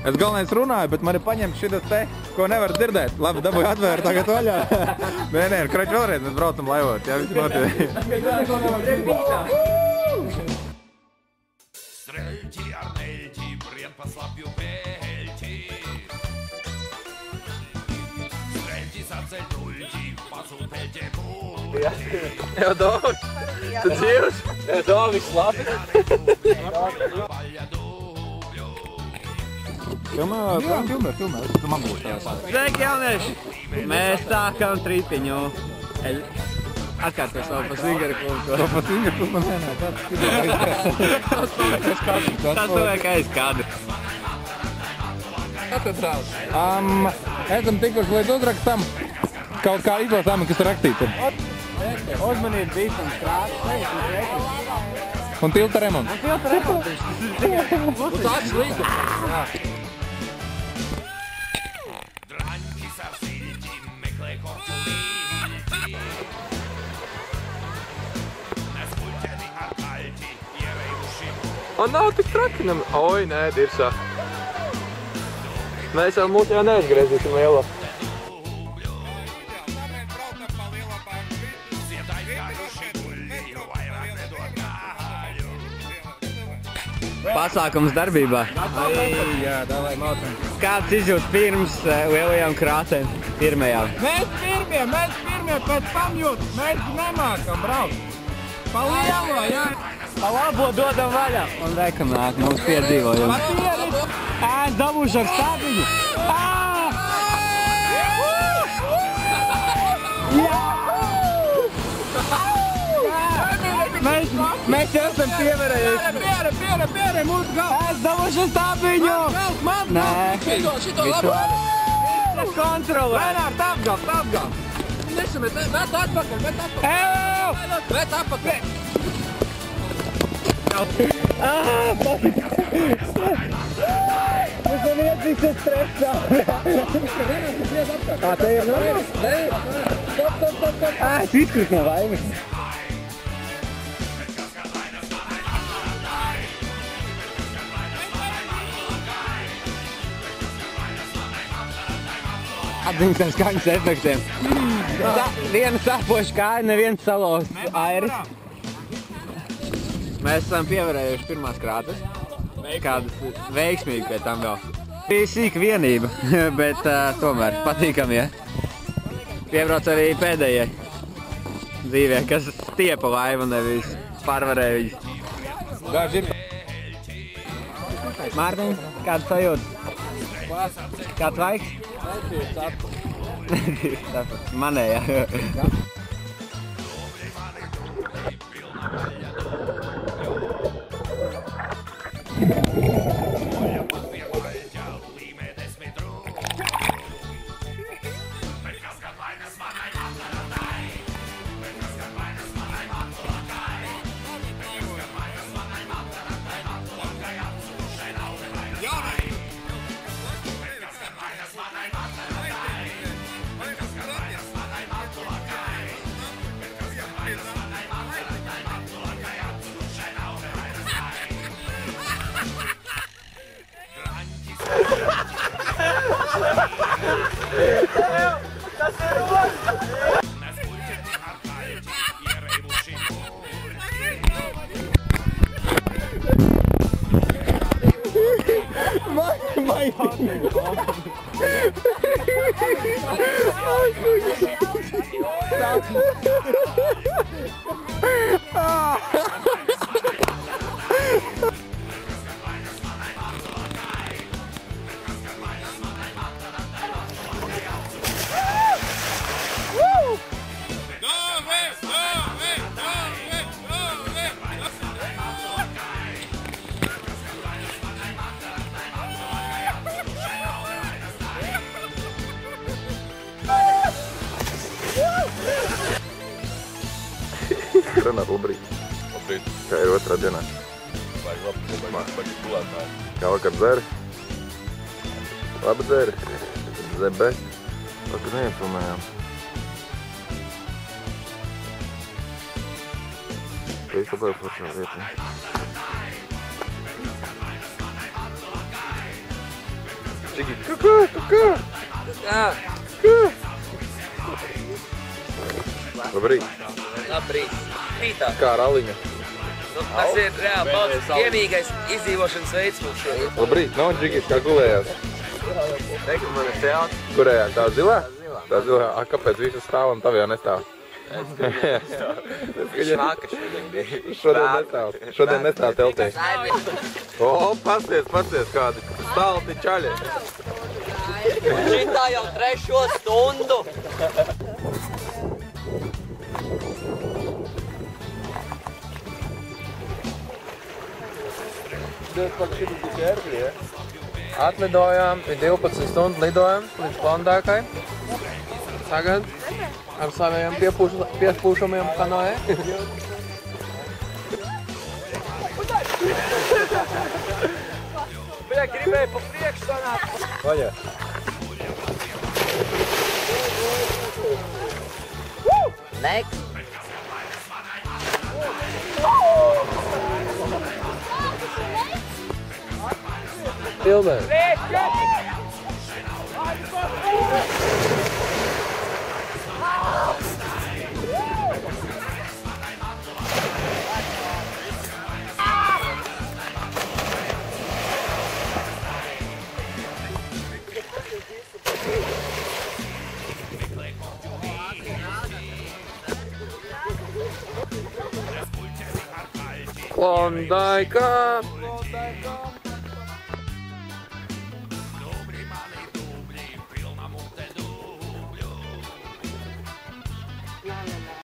Es galvenais runāju, bet man ir paņemts šitas te, ko nevar dzirdēt. Labi, dabūju atvērt tagad vaļā. Nē, krač vēlreiz, mēs braucam laivot. Jā, viss notiek. Streļķi ar neļķi, brien pa slapju peļķi. Streļķis atceļ tuļķi, pasūl peļķē puļķi. Jā, Dovis, tu dzīvs? Jā, Dovis, labi. Filmē, tu man būs tās. Sveiki, jaunieši! Mēs sākam trīpiņu. Atkārtos savu pa Svingeru klubu. Pa Svingeru klubu man nenāk. Tas vajag aizkādi. Kā tad brauc? Esam tikuši līdz uzrakstam. Kaut kā izlasām, kas rakstīts. Uzmanīt bīstams krāts. Un tilta remonts. Un tāds līgums. Draņķis ar siļķi, meklē korķu līķi. Nes puļķeni ar kaļķi, iereivuši. O, nav tik traki. Oi, nē, dirsā. Mēs jau mūs jau neizgriezīsim lielo. Pasākums darbībā. Jā, davai mautam. Kāds izjūt pirms lielajām krātēm? Pirmajām. Mēs pirmie pēc tam jūt. Mēs nemākam braukt. Pa lielo, jā. Pa labo dodam vaļā. Un rekam nāk mums piedzīvojumi. Patieri. Es dabūšu ar stābiņu. Mēs esam pievarējuši. Piere, mūsu galva. Es dabūšu stābiņu. Nē. Šito labi. Es kontrolēju. Lēnārt apgal. Nesamet, bet atpakaļ. Bet atpakaļ. Mēs man iedzīsies stresā. Te ir Stop. Es izkrīt no vaigas. Atziņas ar skaņas efektiem. Viena sapoša kāja, neviens salauz airis. Mēs esam pievarējuši pirmās krātas. Kādas veiksmīgi pie tam vēl. Bija sīka vienība, bet tomēr patīkami, ja. Piebrauc arī pēdējai dzīvē, kas stiepa laivu, nevis pārvarēja viņu. Daži ir. Mārtiņ, kāds sajūt? Kāds laiks? Manējā. Renāt, labrīt. Kā ir otrā dienā? Kā vakar dzeri? Labi dzeri? ZB? Vakar neiefilmējām. Viss labāk pašā vietā. Čiki, kuku. Labrīt. Labrīt. Rītā. Kā raliņa? Tas ir reāli vienīgais izdzīvošanas veids mums šodien. Labrīt, nav Čikis, kā gulējās? Reku man ir teātri. Kurējā? Tā zilā? Tā zilā. Kāpēc visi stāv un tavijā nestāv? Švaka šodien bija. Šodien nestāv teltī. O, pasties, kādi stalti čaļi. Šitā jau 3. stundu. Atlidojām, ir 12 stundu lidojums līdz Klondaikai. Tagad ar saviem piespūšamiem kanoē. Gribēju pa priekšu sanāt. Vaļā. Next. Filmē. Klondaika!